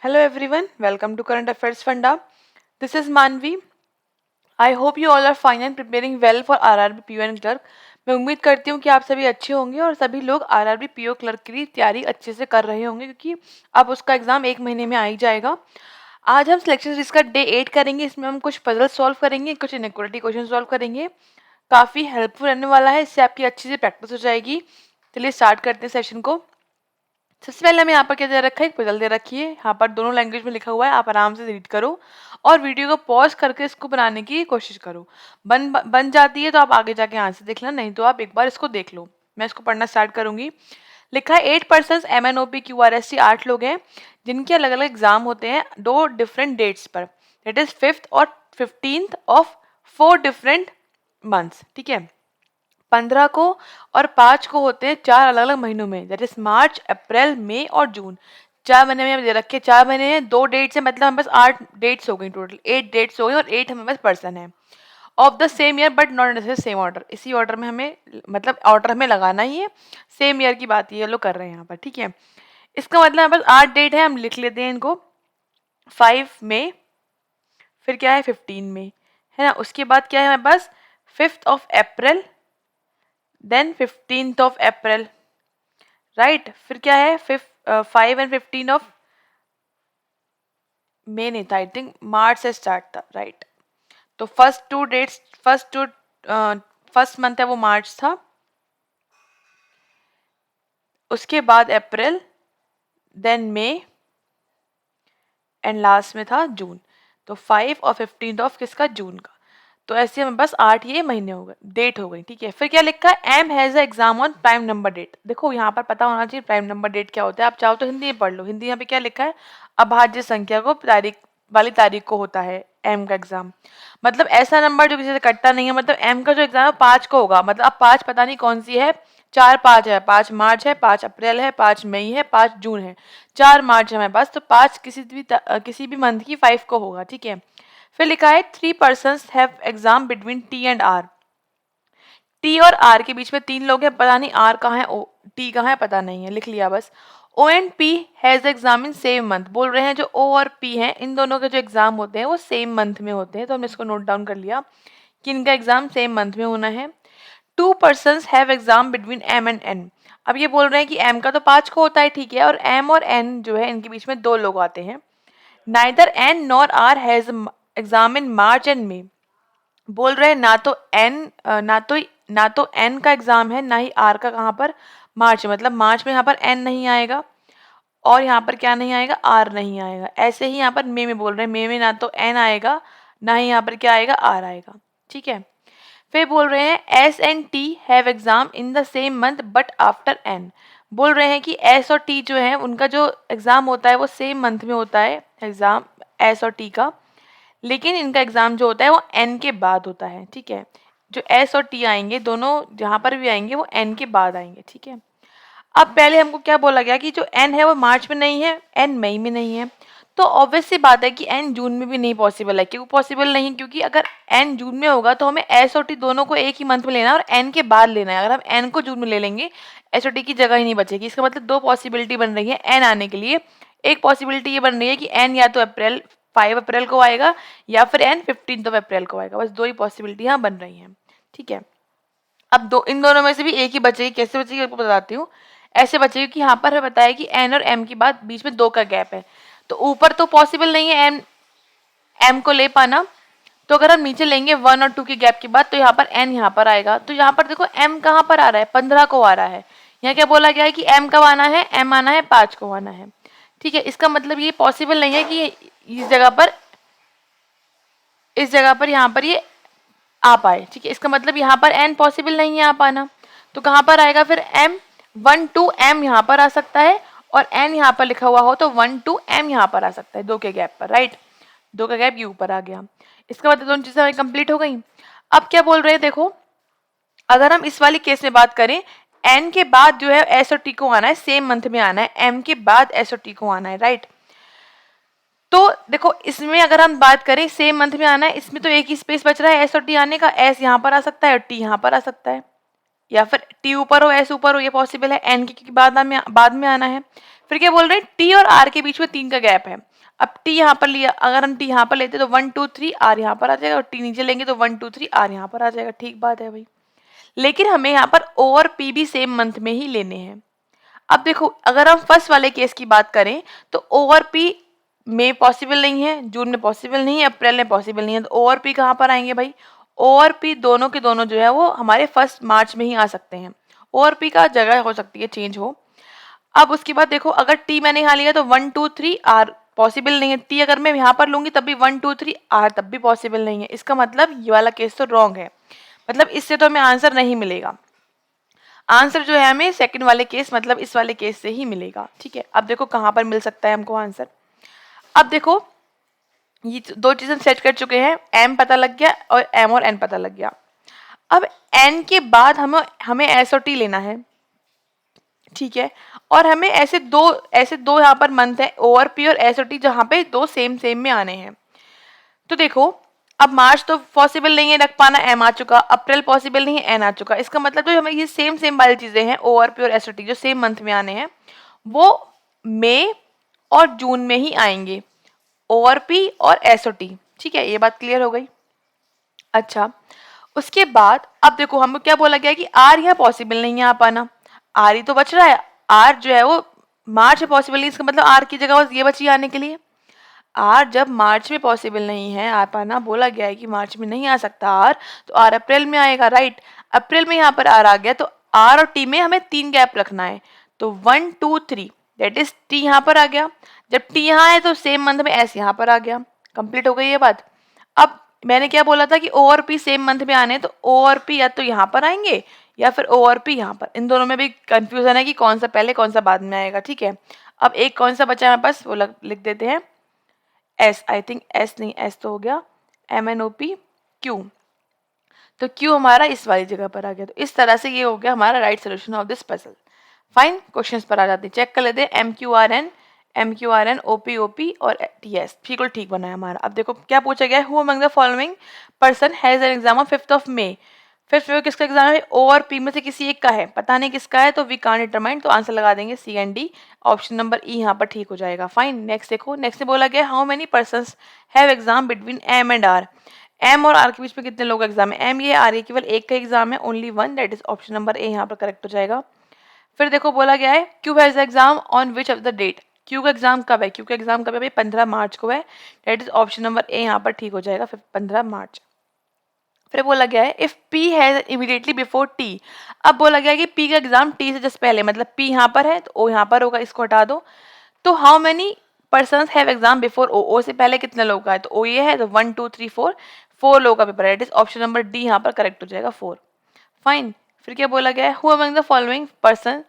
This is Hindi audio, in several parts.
Hello everyone, welcome to Current Affairs Funda. This is Manvi. I hope you all are fine and preparing well for RRB PO and clerk. मैं उम्मीद करती हूँ कि आप सभी अच्छे होंगे और सभी लोग RRB PO क्लर्क की तैयारी अच्छे से कर रहे होंगे क्योंकि अब उसका एग्जाम एक महीने में आ ही जाएगा. आज हम सिलेक्शन सीरीज का डे 8 करेंगे. इसमें हम कुछ पजल सॉल्व करेंगे, कुछ इनइक्वालिटी क्वेश्चन सॉल्व करेंगे. काफ़ी हेल्पफुल रहने वाला है, इससे आपकी अच्छी से प्रैक्टिस हो जाएगी. चलिए स्टार्ट करते हैं सेशन को. सबसे पहले हमें यहाँ पर क्या दे रखा है, एक पजल दे रखी है. यहाँ पर दोनों लैंग्वेज में लिखा हुआ है, आप आराम से रीड करो और वीडियो को पॉज करके इसको बनाने की कोशिश करो. बन जाती है तो आप आगे जाके आंसर देख लेना, नहीं तो आप एक बार इसको देख लो. मैं इसको पढ़ना स्टार्ट करूंगी. लिखा है 8 पर्सन MNOP QRST 8 लोग हैं जिनके अलग अलग एग्जाम होते हैं दो डिफरेंट डेट्स पर. दैट इज 5th और 15th ऑफ 4 डिफरेंट मंथ्स. ठीक है, 15 को और 5 को होते हैं 4 अलग अलग महीनों में. दैट इज मार्च, अप्रैल, मई और जून. 4 महीने में दे रखे, 4 महीने हैं, 2 डेट्स है, मतलब हमारे पास 8 डेट्स हो गई टोटल. 8 डेट्स हो गई और 8 हमारे पास पर्सन है of the same year but not necessary same order. इसी ऑर्डर में हमें, मतलब ऑर्डर हमें लगाना ही है. सेम ईयर की बात ये लोग कर रहे हैं यहाँ पर. ठीक है, इसका मतलब हमारे पास 8 डेट है, हम लिख लेते हैं इनको. 5 मई, फिर क्या है 15 मई, है ना. उसके बाद क्या है हमारे पास 5th of April, then 15th of April, right. फिर क्या है 5 एंड 15 ऑफ मई नहीं था, आई थिंक मार्च से स्टार्ट था, राइट. तो फर्स्ट मंथ है वो मार्च था, उसके बाद अप्रैल, देन मई एंड लास्ट में था जून. तो 5 और 15 ऑफ किसका, जून का. तो ऐसे हमें बस 8 ये महीने हो गए, डेट हो गई. ठीक है, फिर क्या लिखा है, M has a exam on prime number date. देखो यहाँ पर पता होना चाहिए प्राइम नंबर डेट क्या होता है. आप चाहो तो हिंदी में पढ़ लो. हिंदी यहाँ पे क्या लिखा है, अभाज्य संख्या को तारीख को होता है एम का एग्जाम. मतलब ऐसा नंबर जो किसी से कटता नहीं है. मतलब एम का जो एग्जाम है 5 को होगा. मतलब अब 5 पता नहीं कौन सी है, 4 5 है, 5 मार्च है, 5 अप्रैल है, 5 मई है, 5 जून है, 4 मार्च है हमारे पास. तो 5 किसी भी मंथ की 5 को होगा. ठीक है, फिर लिखा है 3 persons have exam between T and R. T और आर के बीच में 3 लोग हैं, पता नहीं आर कहाँ है, टी कहाँ है पता नहीं है, लिख लिया बस. O and P has exam in same month. बोल रहे हैं जो ओ और पी हैं, इन दोनों के जो एग्जाम होते हैं वो सेम मंथ में होते हैं. तो हमने इसको नोट डाउन कर लिया कि इनका एग्जाम सेम मंथ में होना है. 2 persons have exam between M and N. अब ये बोल रहे हैं कि एम का तो 5 को होता है, ठीक है, और एम और एन जो है इनके बीच में 2 लोग आते हैं. Neither N nor R has exam in March and May. बोल रहे हैं ना तो एन का एग्जाम है, ना ही आर का. कहाँ पर, मार्च. मतलब मार्च में यहाँ पर एन नहीं आएगा और यहाँ पर क्या नहीं आएगा, आर नहीं आएगा. ऐसे ही यहाँ पर मई में बोल रहे हैं, मई में ना तो एन आएगा ना ही यहाँ पर क्या आएगा, आर आएगा. ठीक है, फिर बोल रहे हैं S and T have exam in the same month but after N. बोल रहे हैं कि एस और टी जो है उनका जो एग्जाम होता है वो सेम मंथ में होता है एग्जाम, एस और टी का. लेकिन इनका एग्जाम जो होता है वो एन के बाद होता है. ठीक है, जो एस और टी आएंगे दोनों जहाँ पर भी आएंगे वो एन के बाद आएंगे. ठीक है, अब पहले हमको क्या बोला गया कि जो एन है वो मार्च में नहीं है, एन मई में नहीं है. तो ऑब्वियस सी बात है कि एन जून में भी नहीं पॉसिबल है. क्यों पॉसिबल नहीं है, क्योंकि अगर एन जून में होगा तो हमें एस और टी दोनों को एक ही मंथ में लेना है और एन के बाद लेना है. अगर हम एन को जून में ले लेंगे एस और टी की जगह ही नहीं बचेगी. इसका मतलब 2 पॉसिबिलिटी बन रही है एन आने के लिए. एक पॉसिबिलिटी ये बन रही है कि एन या तो 5 अप्रैल को आएगा या फिर एन 15 अप्रैल को आएगा. बस 2 ही पॉसिबिलिटी यहाँ बन रही हैं. ठीक है, अब इन दोनों में से भी एक ही बचेगी. कैसे बचेगी आपको बताती हूँ. ऐसे बचेगी कि यहाँ पर हमें बताया कि एन और एम की बात बीच में 2 का गैप है. तो ऊपर तो पॉसिबल नहीं है एम को ले पाना. तो अगर हम नीचे लेंगे 1 और 2 की गैप की बात, तो यहाँ पर एन यहाँ पर आएगा. तो यहाँ पर देखो एम कहाँ पर आ रहा है, 15 को आ रहा है. यहाँ क्या बोला गया है कि एम कब आना है, एम आना है 5 को आना है. ठीक है, इसका मतलब ये पॉसिबल नहीं है कि इस जगह पर यहाँ पर ये आ पाए. ठीक है, इसका मतलब यहाँ पर एन पॉसिबल नहीं है आ पाना. तो कहाँ पर आएगा फिर एम, 1 2 एम यहाँ पर आ सकता है और एन यहाँ पर लिखा हुआ हो तो 1 2 एम यहाँ पर आ सकता है 2 के गैप पर, राइट. 2 का गैप ये ऊपर आ गया. इसका मतलब दोनों चीजें हमें कंप्लीट हो गई. अब क्या बोल रहे हैं देखो, अगर हम इस वाली केस में बात करें, एन के बाद जो है एस और टी को आना है, सेम मंथ में आना है, एम के बाद एस और टी को आना है, राइट. तो देखो इसमें अगर हम बात करें सेम मंथ में आना है, इसमें तो एक ही स्पेस बच रहा है एस और टी आने का. एस यहाँ पर आ सकता है और टी यहाँ पर आ सकता है, या फिर टी ऊपर हो एस ऊपर हो, ये पॉसिबल है. एन के बाद में आना है. फिर क्या बोल रहे हैं, टी और आर के बीच में 3 का गैप है. अब टी यहाँ पर लिया, अगर हम टी यहाँ पर लेते तो 1 2 3 आर यहाँ पर आ जाएगा, और टी नीचे लेंगे तो 1 2 3 आर यहाँ पर आ जाएगा। ठीक बात है भाई। लेकिन हमें यहाँ पर ओ और पी भी सेम मंथ में ही लेने हैं। अब देखो, अगर हम फर्स्ट वाले केस की बात करें तो ओ और पी में पॉसिबल नहीं है, जून में पॉसिबल नहीं है, अप्रैल में पॉसिबल नहीं है, तो ओ और पी कहाँ पर आएंगे भाई? ओ और पी दोनों के दोनों जो है वो हमारे फर्स्ट मार्च में ही आ सकते हैं। ओ और पी का जगह हो सकती है चेंज हो। अब उसके बाद देखो, अगर टी मैंने यहाँ लिया तो 1 2 3 आर पॉसिबल नहीं है। टी अगर मैं यहाँ पर लूंगी तब भी 1 2 3 आर तब भी पॉसिबल नहीं है। इसका मतलब ये वाला केस तो रॉन्ग है, मतलब इससे तो हमें आंसर नहीं मिलेगा। आंसर जो है हमें सेकंड वाले केस, मतलब इस वाले केस से ही मिलेगा। ठीक है, अब देखो कहाँ पर मिल सकता है हमको आंसर। अब देखो, ये दो चीजें हम सेट कर चुके हैं, एम पता लग गया और एम और एन पता लग गया। अब एन के बाद हमें एस और टी लेना है। ठीक है, और हमें ऐसे दो यहाँ पर मंथ है, ओ और पी और एस और टी, जहाँ पे दो सेम सेम में आने हैं। तो देखो, अब मार्च तो पॉसिबल नहीं है रख पाना, एम आ चुका, अप्रैल पॉसिबल नहीं है, एन आ चुका। इसका मतलब जो हमें ये सेम सेम वाली चीजें हैं, ओ और पी और एस और टी, जो सेम मंथ में आने हैं, वो मई और जून में ही आएंगे, ओ और पी और एस और टी। ठीक है, ये बात क्लियर हो गई। अच्छा, उसके बाद अब देखो, हमको क्या बोला गया कि आर यहाँ पॉसिबल नहीं है आ पाना, आर ही तो बच रहा है। आर जो है वो मार्च में पॉसिबल नहीं, इसका मतलब आर की जगह बस ये बची आने के लिए। आर जब मार्च में पॉसिबल नहीं है आ पाना, बोला गया है कि मार्च में नहीं आ सकता आर, तो आर अप्रैल में आएगा, राइट। अप्रैल में यहाँ पर आर आ गया, तो आर और टी में हमें 3 गैप रखना है। तो 1 2 3 दैट इज टी यहाँ पर आ गया। जब टी यहाँ है तो सेम मंथ में एस यहाँ पर आ गया। कंप्लीट हो गई ये बात। अब मैंने क्या बोला था कि ओ और पी सेम मंथ में आने हैं, तो ओ और पी या तो यहाँ पर आएंगे या फिर ओ और पी यहाँ पर। इन दोनों में भी कंफ्यूजन है कि कौन सा पहले कौन सा बाद में आएगा। ठीक है, अब एक कौन सा बचा है बस वो लिख देते हैं, एस। आई थिंक एस नहीं, एस तो हो गया, M N O P Q. तो क्यू हमारा इस वाली जगह पर आ गया। तो इस तरह से ये हो गया हमारा right solution of this puzzle. Fine, questions पर आ जाते हैं, चेक कर लेते हैं। M Q R N O P और टी एस, बिल्कुल ठीक बना है हमारा। अब देखो क्या पूछा गया है, who among the following person has an exam on 5th of May. 5th में किसका एग्जाम है? ओ और पी में से किसी एक का है, पता नहीं किसका है, तो वी कांट डिटरमाइन, तो आंसर लगा देंगे C and D. Option number E यहाँ पर ठीक हो जाएगा। फाइन, नेक्स्ट देखो, नेक्स्ट में बोला गया how many persons have exam between M and R. M और आर के बीच में कितने लोग एग्जाम है? एम ये आर ये केवल एक का एग्जाम है, only one, that is option number A यहाँ पर करेक्ट हो जाएगा। फिर देखो बोला गया है Q has exam on which of the date. Q का एग्जाम कब है? क्यू का एग्जाम कब है भाई? 15 मार्च को है, that is option number A यहाँ पर ठीक हो जाएगा, 15 मार्च। फिर बोला गया है if P has immediately before T. अब बोला गया है कि पी का एग्जाम टी से जस्ट पहले, मतलब पी यहाँ पर है तो ओ यहाँ पर होगा, इसको हटा दो। तो how many persons have exam before O, O से पहले कितने लोगों का है? तो ओ ये है, तो 1 2 3 4, 4 लोगों का पेपर है, it is option number D यहाँ पर करेक्ट हो जाएगा, 4। फाइन, फिर क्या बोला गया है, who among the following person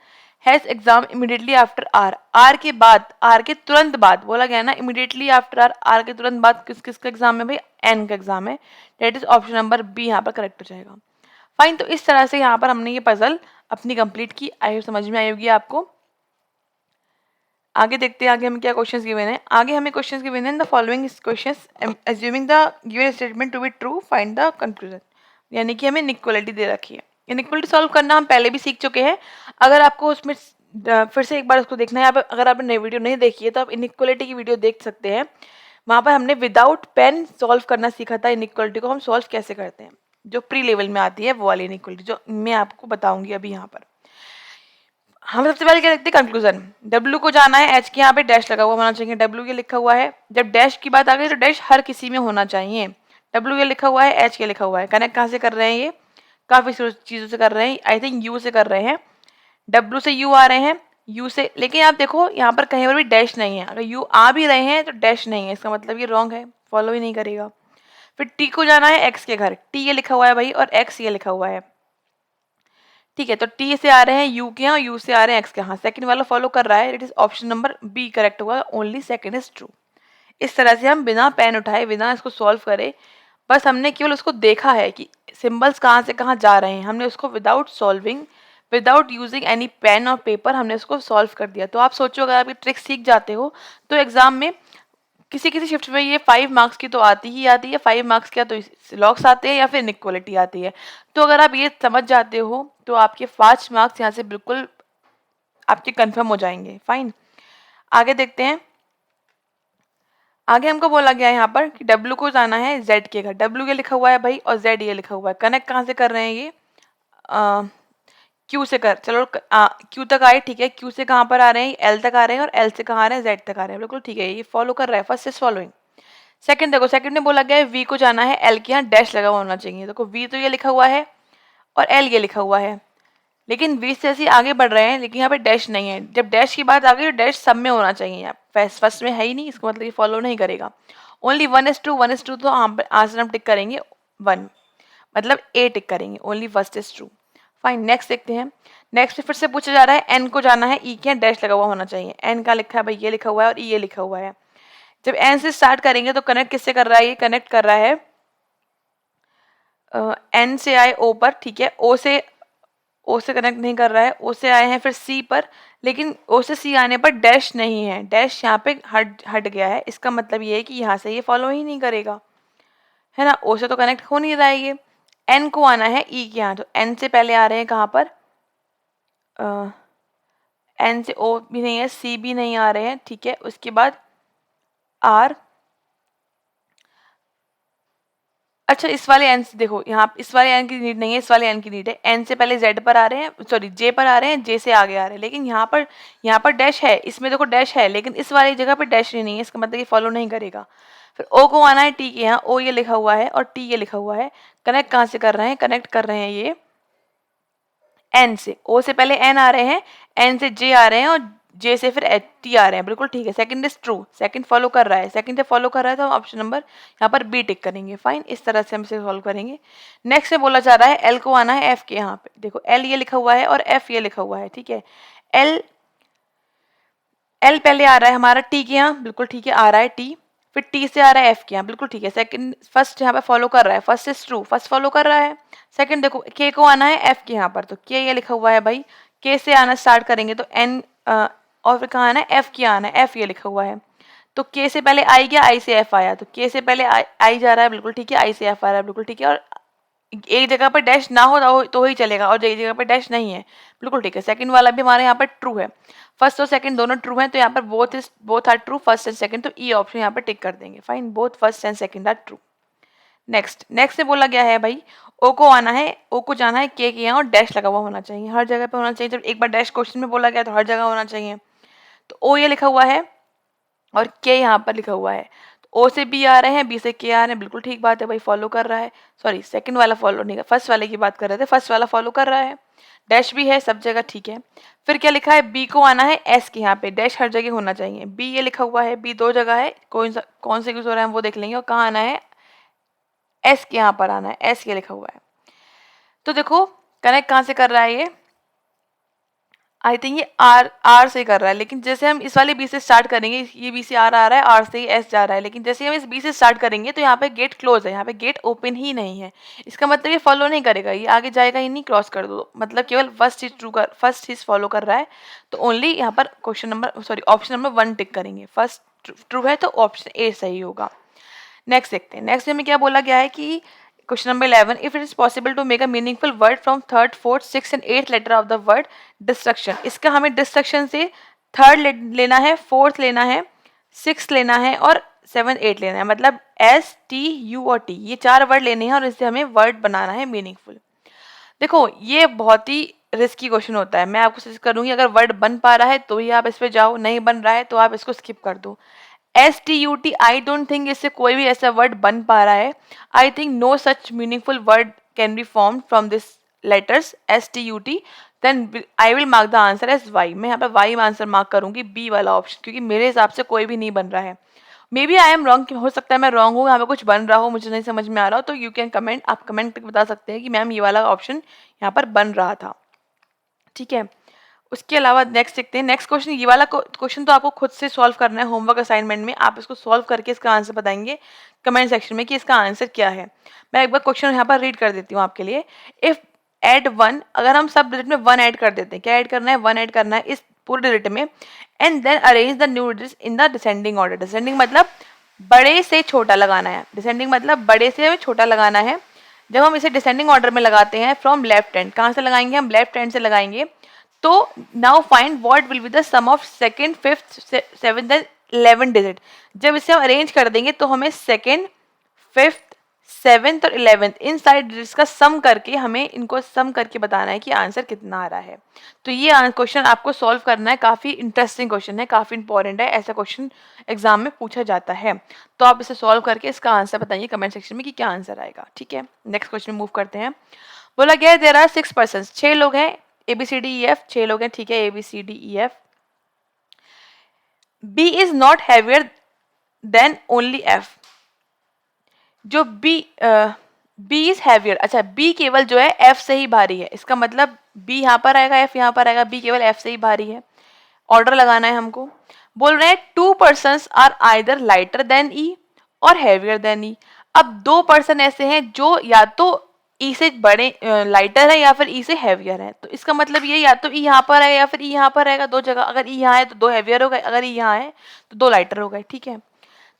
has exam immediately after R. R के बाद, आर के तुरंत बाद बोला गया ना, इमीडिएटली आफ्टर आर, आर के तुरंत बाद किस किसका एग्जाम है भाई? एन का एग्जाम है, that is option number B यहाँ पर करेक्ट हो जाएगा। फाइन, तो इस तरह से यहाँ पर हमने ये पजल अपनी कंप्लीट की। आई होप समझ में आई होगी आपको। आगे देखते हैं आगे हमें क्या क्वेश्चंस गिवन है। आगे हमें क्वेश्चंस गिवन है the following questions assuming the given statement to be true find the conclusion. यानी कि हमें इनइक्वालिटी दे रखी है। इनइक्वालिटी सॉल्व करना हम पहले भी सीख चुके हैं। अगर आपको उसमें फिर से एक बार उसको देखना है, अगर आपने नई वीडियो नहीं देखी है तो आप इनइक्वालिटी की वीडियो देख सकते हैं। वहाँ पर हमने विदाउट पेन सॉल्व करना सीखा था। इनइक्वालिटी को हम सॉल्व कैसे करते हैं, जो प्री लेवल में आती है वो वाली इनइक्वालिटी, जो मैं आपको बताऊंगी अभी यहाँ पर। हम सबसे पहले क्या देखते हैं, कंक्लूजन। डब्ल्यू को जाना है, एच के यहाँ पे डैश लगा हुआ होना चाहिए, डब्ल्यू के लिखा हुआ है। जब डैश की बात आ गई तो डैश हर किसी में होना चाहिए। डब्ल्यू के लिखा हुआ है, एच के लिखा हुआ है। कनेक्ट कहाँ से कर रहे हैं? ये काफी चीजों से कर रहे हैं, आई थिंक यू से कर रहे हैं। डब्ल्यू से यू आ रहे हैं, यू से, लेकिन आप देखो यहाँ पर कहीं पर भी डैश नहीं है। अगर यू आ भी रहे हैं तो डैश नहीं है, इसका मतलब ये रॉन्ग है, फॉलो ही नहीं करेगा। फिर टी को जाना है एक्स के घर, टी ये लिखा हुआ है भाई और एक्स ये लिखा हुआ है। ठीक है, तो टी से आ रहे हैं यू के यहाँ, यू से आ रहे हैं एक्स के यहाँ। सेकंड वाला फॉलो कर रहा है, it is option number B correct होगा, ओनली सेकंड इज ट्रू। इस तरह से हम बिना पेन उठाए, बिना इसको सॉल्व करे, बस हमने केवल उसको देखा है कि सिंबल्स कहाँ से कहाँ जा रहे हैं, हमने उसको without solving, without using any pen और पेपर हमने उसको सॉल्व कर दिया। तो आप सोचो अगर आप ये ट्रिक सीख जाते हो तो एग्जाम में किसी किसी शिफ्ट में ये 5 मार्क्स की तो आती ही आती है। 5 मार्क्स क्या तो लॉग्स आते हैं या फिर इनइक्वालिटी आती है। तो अगर आप ये समझ जाते हो तो आपके 5 मार्क्स यहाँ से बिल्कुल आपके कंफर्म हो जाएंगे। फाइन, आगे देखते हैं। आगे हमको बोला गया है यहाँ पर कि W को जाना है Z के घर। W ये लिखा हुआ है भाई और Z ये लिखा हुआ है। कनेक्ट कहाँ से कर रहे हैं ये? Q से कर, चलो Q तक आए, ठीक है। Q से कहाँ पर आ रहे हैं? L तक आ रहे हैं और L से कहाँ आ रहे हैं? Z तक आ रहे हैं, बिल्कुल ठीक है। ये फॉलो कर रहा है, फर्स्ट इज फॉलोइंग। सेकंड देखो, सेकंड में बोला गया है V को जाना है L के यहाँ डैश लगा हुआ होना चाहिए। देखो V तो ये लिखा हुआ है और L ये लिखा हुआ है, लेकिन 20 से ऐसे आगे बढ़ रहे हैं, लेकिन यहाँ पे डैश नहीं है। जब डैश की बात आ गई तो डैश सब में होना चाहिए। यहाँ फर्स्ट में है ही नहीं, इसका मतलब ये फॉलो नहीं करेगा। ओनली 1:1:2 तो आंसर हम टिक करेंगे 1, मतलब ए टिक करेंगे। Only first is true. Fine, next देखते हैं। नेक्स्ट फिर से पूछा जा रहा है एन को जाना है, ई के यहाँ डैश लगा हुआ होना चाहिए। एन का लिखा है भाई, ये लिखा हुआ है और ई ये लिखा हुआ है। जब एन से स्टार्ट करेंगे तो कनेक्ट किससे कर रहा है? ये कनेक्ट कर रहा है एन से आए ओ पर, ठीक है। ओ से कनेक्ट नहीं कर रहा है, ओ से आए हैं फिर सी पर, लेकिन ओ से सी आने पर डैश नहीं है, डैश यहाँ पे हट गया है। इसका मतलब ये है कि यहाँ से ये फॉलो ही नहीं करेगा, है ना। ओ से तो कनेक्ट हो नहीं रहा है ये। एन को आना है ई के यहाँ, तो एन से पहले आ रहे हैं कहाँ पर? एन से ओ भी नहीं है, सी भी नहीं आ रहे हैं, ठीक है। उसके बाद आर, अच्छा इस वाले एन से देखो, यहाँ इस वाले एन की नीड नहीं है, इस वाले एन की नीड है। एन से पहले जेड पर आ रहे हैं, सॉरी जे पर आ रहे हैं, जे से आगे आ रहे हैं, लेकिन यहाँ पर डैश है, इसमें देखो डैश है, लेकिन इस वाली जगह पर डैश नहीं है, इसका मतलब ये फॉलो नहीं करेगा। फिर ओ को आना है टी के यहाँ, ओ ये लिखा हुआ है और टी ये लिखा हुआ है। कनेक्ट कहाँ से कर रहे हैं? कनेक्ट कर रहे हैं ये एन से। ओ से पहले एन आ रहे हैं, एन से जे आ रहे हैं और जे से फिर एच टी आ रहे हैं, बिल्कुल ठीक है। Second is true, second follow कर रहा है, सेकंड से फॉलो कर रहा है तो हम ऑप्शन नंबर यहाँ पर बी टिक करेंगे। फाइन, इस तरह से हम इसे सॉल्व करेंगे। नेक्स्ट से बोला जा रहा है एल को आना है एफ के यहाँ पे। देखो एल ये लिखा हुआ है और एफ ये लिखा हुआ है, ठीक है। एल एल पहले आ रहा है हमारा टी के यहाँ, बिल्कुल ठीक है, आ रहा है टी। फिर टी से आ रहा है एफ के यहाँ, बिल्कुल ठीक है। सेकंड फर्स्ट यहाँ पे फॉलो कर रहा है, first is true, first follow कर रहा है। सेकंड देखो के को आना है एफ के यहाँ पर, तो के ये लिखा हुआ है भाई। के से आना स्टार्ट करेंगे तो एन, और फिर कहाँ आना है? एफ के आना है, एफ ये लिखा हुआ है। तो के से पहले आई गया, आई से एफ आया, तो के से पहले आई जा रहा है, बिल्कुल ठीक है। आई से एफ आ रहा है, बिल्कुल ठीक है। और एक जगह पर डैश ना हो तो ही चलेगा, और एक जगह पर डैश नहीं है, बिल्कुल ठीक है। सेकंड वाला भी हमारे यहाँ पर ट्रू है, फर्स्ट और सेकंड दोनों ट्रू हैं, तो यहाँ पर both are true, first and second, तो ई ऑप्शन यहाँ पर टिक कर देंगे। Fine, both first and second are true. Next से बोला गया है भाई ओ को आना है, ओ को जाना है के यहाँ और डैश लगा हुआ होना चाहिए, हर जगह पे होना चाहिए। जब एक बार डैश क्वेश्चन में बोला गया तो हर जगह होना चाहिए। तो ओ ये लिखा हुआ है और के यहाँ पर लिखा हुआ है, तो ओ से बी आ रहे हैं, बी से के आ रहे हैं, बिल्कुल ठीक बात है भाई, फॉलो कर रहा है। सॉरी, सेकंड वाला फॉलो नहीं, फर्स्ट वाले की बात कर रहे थे, फर्स्ट वाला फॉलो कर रहा है। डैश भी है सब जगह, ठीक है। फिर क्या लिखा है? बी को आना है एस के यहाँ पे, डैश हर जगह होना चाहिए। बी ये लिखा हुआ है, बी दो जगह है, कौन से यूज हो रहा है वो देख लेंगे। और कहाँ आना है? एस के यहाँ पर आना है, एस ये लिखा हुआ है। तो देखो कनेक्ट कहाँ से कर रहा है ये? आई थिंक ये आर से कर रहा है, लेकिन जैसे हम इस वाले बी से स्टार्ट करेंगे, ये बी से आ रहा है, आर से एस जा रहा है, लेकिन जैसे हम इस बी से स्टार्ट करेंगे तो यहाँ पे गेट क्लोज है, यहाँ पे गेट ओपन ही नहीं है। इसका मतलब ये फॉलो नहीं करेगा, ये आगे जाएगा ही नहीं, क्रॉस कर दो, मतलब केवल फर्स्ट चीज फॉलो कर रहा है। तो ओनली यहाँ पर ऑप्शन नंबर 1 टिक करेंगे। फर्स्ट ट्रू है तो ऑप्शन ए सही होगा। नेक्स्ट देखते हैं। नेक्स्ट में क्या बोला गया है कि question number 11, if it is possible to make a meaningful word from third, fourth, six and eight letter of the word destruction. इसका हमें डिस्ट्रक्शन से थर्ड लेना है, फोर्थ लेना है, सिक्स लेना है और 7 8 लेना है, मतलब एस टी यू और टी, ये 4 वर्ड लेने हैं और इससे हमें वर्ड बनाना है मीनिंगफुल। देखो ये बहुत ही रिस्की क्वेश्चन होता है, मैं आपको सजेस्ट करूंगी अगर वर्ड बन पा रहा है तो ही आप इस पे जाओ, नहीं बन रहा है तो आप इसको स्किप कर दो। S T U T, I don't think इससे कोई भी ऐसा वर्ड बन पा रहा है। I think no such meaningful word can be form from this letters S T U T. Then I will mark the answer as Y. मैं यहाँ पे वाई आंसर मार्क करूंगी, बी वाला ऑप्शन, क्योंकि मेरे हिसाब से कोई भी नहीं बन रहा है। May be I am wrong, हो सकता है मैं रॉन्ग हूँ, यहाँ पे कुछ बन रहा हो, मुझे नहीं समझ में आ रहा हो, तो यू कैन कमेंट, आप कमेंट करके बता सकते हैं कि मैम ये वाला ऑप्शन यहाँ पर बन रहा था, ठीक है। उसके अलावा नेक्स्ट देखते हैं। नेक्स्ट क्वेश्चन, ये वाला क्वेश्चन तो आपको खुद से सॉल्व करना है होमवर्क असाइनमेंट में, आप इसको सॉल्व करके इसका आंसर बताएंगे कमेंट सेक्शन में कि इसका आंसर क्या है। मैं एक बार क्वेश्चन यहाँ पर रीड कर देती हूँ आपके लिए। इफ एड 1, अगर हम सब डिजिट में 1 ऐड कर देते हैं, क्या ऐड करना है? 1 ऐड करना है इस पूरे डिजिट में। And then arrange the new digits in the descending order. Descending मतलब बड़े से छोटा लगाना है, डिसेंडिंग मतलब बड़े से हमें छोटा लगाना है। जब हम इसे डिसेंडिंग ऑर्डर में लगाते हैं फ्रॉम लेफ्ट हैंड, कहाँ से लगाएंगे? हम लेफ्ट हैंड से लगाएंगे। तो now find what will be the sum of second, fifth, seventh and 11 digit. जब इसे हम अरेंज कर देंगे तो हमें सेकेंड, फिफ्थ, सेवेंथ और 11th इन सारे डिजिट्स का सम करके हमें इनको सम करके बताना है कि आंसर कितना आ रहा है। तो ये क्वेश्चन आपको सॉल्व करना है, काफ़ी इंटरेस्टिंग क्वेश्चन है, काफ़ी इंपॉर्टेंट है, ऐसा क्वेश्चन एग्जाम में पूछा जाता है। तो आप इसे सॉल्व करके इसका आंसर बताइए कमेंट सेक्शन में कि क्या आंसर आएगा। ठीक है, नेक्स्ट क्वेश्चन मूव करते हैं। बोला गया है देयर आर 6 पर्सन, 6 लोग हैं, ABCDEF, 6 लोग हैं, ठीक है, ABCDEF। B is not heavier than only F। जो B इज हैवियर, अच्छा B केवल जो है F से ही भारी है, इसका मतलब B यहाँ पर आएगा, F यहाँ पर आएगा, B केवल F से ही भारी है। ऑर्डर लगाना है हमको। बोल रहे हैं 2 persons are either lighter than E और हैवियर देन E। अब 2 पर्सन ऐसे हैं जो या तो E से बड़े लाइटर है या फिर E से हैवियर है। तो इसका मतलब ये या तो E यहाँ पर है या फिर E यहाँ पर रहेगा, दो जगह। अगर E यहाँ है तो 2 हैवियर हो गए, अगर E यहाँ है तो 2 लाइटर हो गए। ठीक है,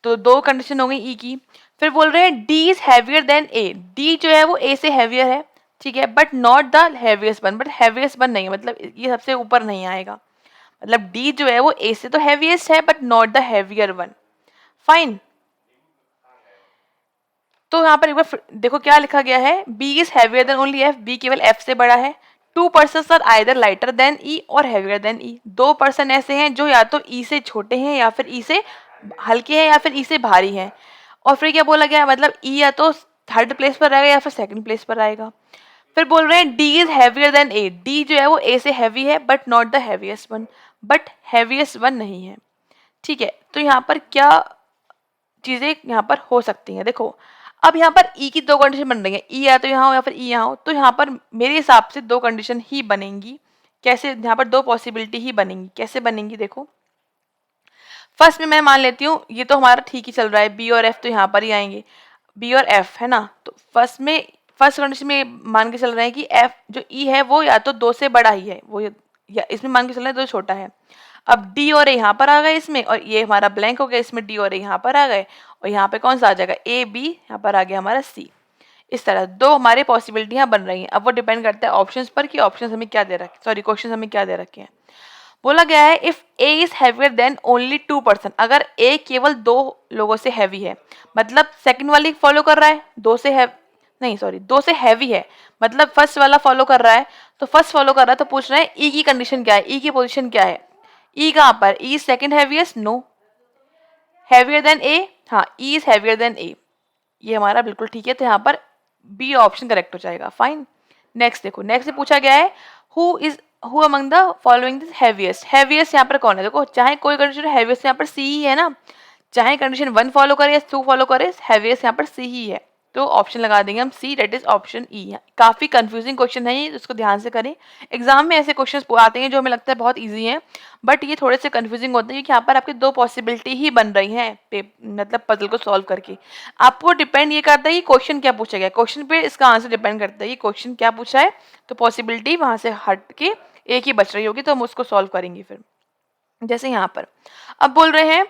तो 2 कंडीशन हो गई E की। फिर बोल रहे हैं D is heavier than A। D जो है वो A से हैवियर है, ठीक है, but not the heaviest one, but heaviest one नहीं है, मतलब ये सबसे ऊपर नहीं आएगा। मतलब D जो है वो A से तो हैवीएस्ट है but not the heavier one. Fine. तो यहाँ पर एक बार देखो क्या लिखा गया है, B is heavier than only F, B केवल F से बड़ा है। 2 person are either lighter than E और हैवियर देन E। 2 पर्सन ऐसे हैं जो या तो E से छोटे हैं या फिर E से हल्के हैं या फिर E से भारी हैं। और फिर क्या बोला गया, मतलब E या तो थर्ड प्लेस पर रहेगा या फिर सेकंड प्लेस पर आएगा। फिर बोल रहे हैं D is heavier than A। D जो है वो A से हैवी है but not the heaviest one, but heaviest one नहीं है। ठीक है, तो यहाँ पर क्या चीजें यहाँ पर हो सकती हैं, देखो अब यहाँ पर E की 2 कंडीशन बन रही है, E या तो यहाँ हो या फिर E यहाँ हो। तो यहाँ पर मेरे हिसाब से 2 कंडीशन ही बनेंगी। कैसे, यहाँ पर 2 पॉसिबिलिटी ही बनेंगी। कैसे बनेंगी, देखो फर्स्ट में मैं मान लेती हूँ ये तो हमारा ठीक ही चल रहा है, B और F तो यहाँ पर ही आएंगे, B और F है ना। तो फर्स्ट कंडीशन में मान के चल रहे हैं कि F जो E है वो या तो 2 से बड़ा ही है, वो या इसमें मान के चल रहे हैं 2 छोटा है। अब D और A यहाँ पर आ गए इसमें, और ये हमारा ब्लैंक हो गया, इसमें D और A यहाँ पर आ गए, और यहाँ पे कौन सा आ जाएगा, A B, यहाँ पर आ गया हमारा C। इस तरह 2 हमारे पॉसिबिलिटियाँ बन रही हैं। अब वो डिपेंड करता है ऑप्शंस पर कि ऑप्शंस हमें क्या दे रखे, सॉरी क्वेश्चन हमें क्या दे रखे हैं। बोला गया है if A is heavier than only 2 person, अगर A केवल 2 लोगों से हैवी है, मतलब सेकंड वाली फॉलो कर रहा है, 2 से है नहीं सॉरी 2 से हैवी है, मतलब फर्स्ट वाला फॉलो कर रहा है। तो फर्स्ट फॉलो कर रहा है तो पूछ रहे हैं E की कंडीशन क्या है, E की पोजीशन क्या है। E कहाँ पर, E second heaviest, no. Heavier than A, हाँ E is heavier than A, ये हमारा बिल्कुल ठीक है। तो यहाँ पर बी ऑप्शन करेक्ट हो जाएगा। फाइन। नेक्स्ट देखो, नेक्स्ट में पूछा गया है who among the following this heaviest. Heaviest यहाँ पर कौन है, देखो चाहे कोई कंडीशन हैवीएस्ट यहाँ पर सी ही है ना, चाहे कंडीशन 1 फॉलो करे या 2 फॉलो करे, हैवीएस्ट यहाँ पर सी ही है। तो ऑप्शन लगा देंगे हम सी, डेट इज ऑप्शन ई। काफी कंफ्यूजिंग क्वेश्चन है ये, इसको ध्यान से करें। एग्जाम में ऐसे क्वेश्चंस आते हैं जो हमें लगता है बहुत इजी हैं, बट ये थोड़े से कंफ्यूजिंग होते हैं क्योंकि यहाँ पर आपकी 2 पॉसिबिलिटी ही बन रही हैं मतलब पजल को सॉल्व करके। आपको डिपेंड ये करता है कि क्वेश्चन क्या पूछा गया, क्वेश्चन पे इसका आंसर डिपेंड करता है कि क्वेश्चन क्या पूछा है। तो पॉसिबिलिटी वहां से हट के एक ही बच रही होगी, तो हम उसको सॉल्व करेंगे फिर। जैसे यहाँ पर अब बोल रहे हैं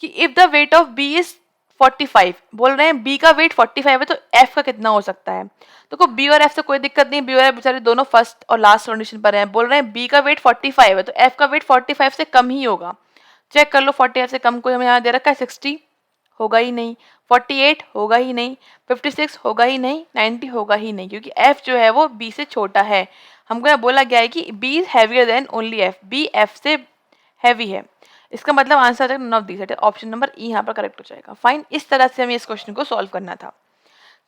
कि if the weight of B is 45, बोल रहे हैं बी का वेट 45 है तो एफ का कितना हो सकता है। तो बी और एफ से कोई दिक्कत नहीं, बी और एफ बेचारे दोनों फर्स्ट और लास्ट कंडीशन पर हैं। बोल रहे हैं बी का वेट 45 है तो एफ का वेट 45 से कम ही होगा। चेक कर लो, 45 से कम कोई हमें यहाँ दे रखा है, 60 होगा ही नहीं, 48 होगा ही नहीं, 56 होगा ही नहीं, 90 होगा ही नहीं, क्योंकि एफ जो है वो बी से छोटा है। हमको यहाँ बोला गया है कि B is heavier than only F, B F से हैवी है। इसका मतलब आंसर आ जाएगा not D, option number E यहाँ पर करेक्ट हो जाएगा। फाइन, इस तरह से हमें इस क्वेश्चन को सॉल्व करना था।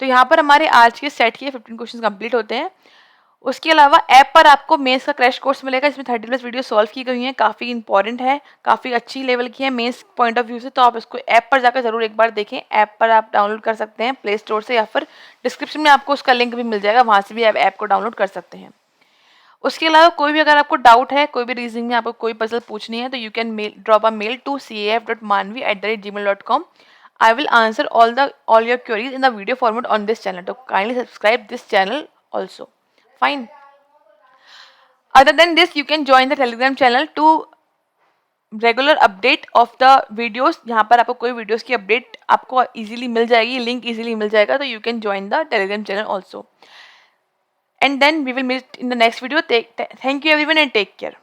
तो यहाँ पर हमारे आज के सेट के 15 क्वेश्चन कंप्लीट होते हैं। उसके अलावा ऐप पर आपको मेंस का क्रैश कोर्स मिलेगा, इसमें 30+ वीडियो सॉल्व की गई हैं, काफ़ी इंपॉर्टेंट है, काफ़ी अच्छी लेवल की है मेंस पॉइंट ऑफ व्यू से। तो आप इसको ऐप पर जाकर जरूर एक बार देखें। ऐप पर आप डाउनलोड कर सकते हैं प्ले स्टोर से, या फिर डिस्क्रिप्शन में आपको उसका लिंक भी मिल जाएगा, वहाँ से भी आप ऐप को डाउनलोड कर सकते हैं। उसके अलावा कोई भी अगर आपको डाउट है, कोई भी रीजनिंग में आपको कोई पजल पूछनी है, तो you can drop a mail to caf.manvi@gmail.com. I will answer all your queries in the video format on this channel. So kindly subscribe this channel also. Fine. Other than this, you can join the Telegram channel to regular update of the videos. यहाँ पर आपको कोई वीडियोस की अपडेट आपको इजीली मिल जाएगी, लिंक इजीली मिल जाएगा। तो you can join the Telegram channel also. And then we will meet in the next video. Thank you everyone and take care.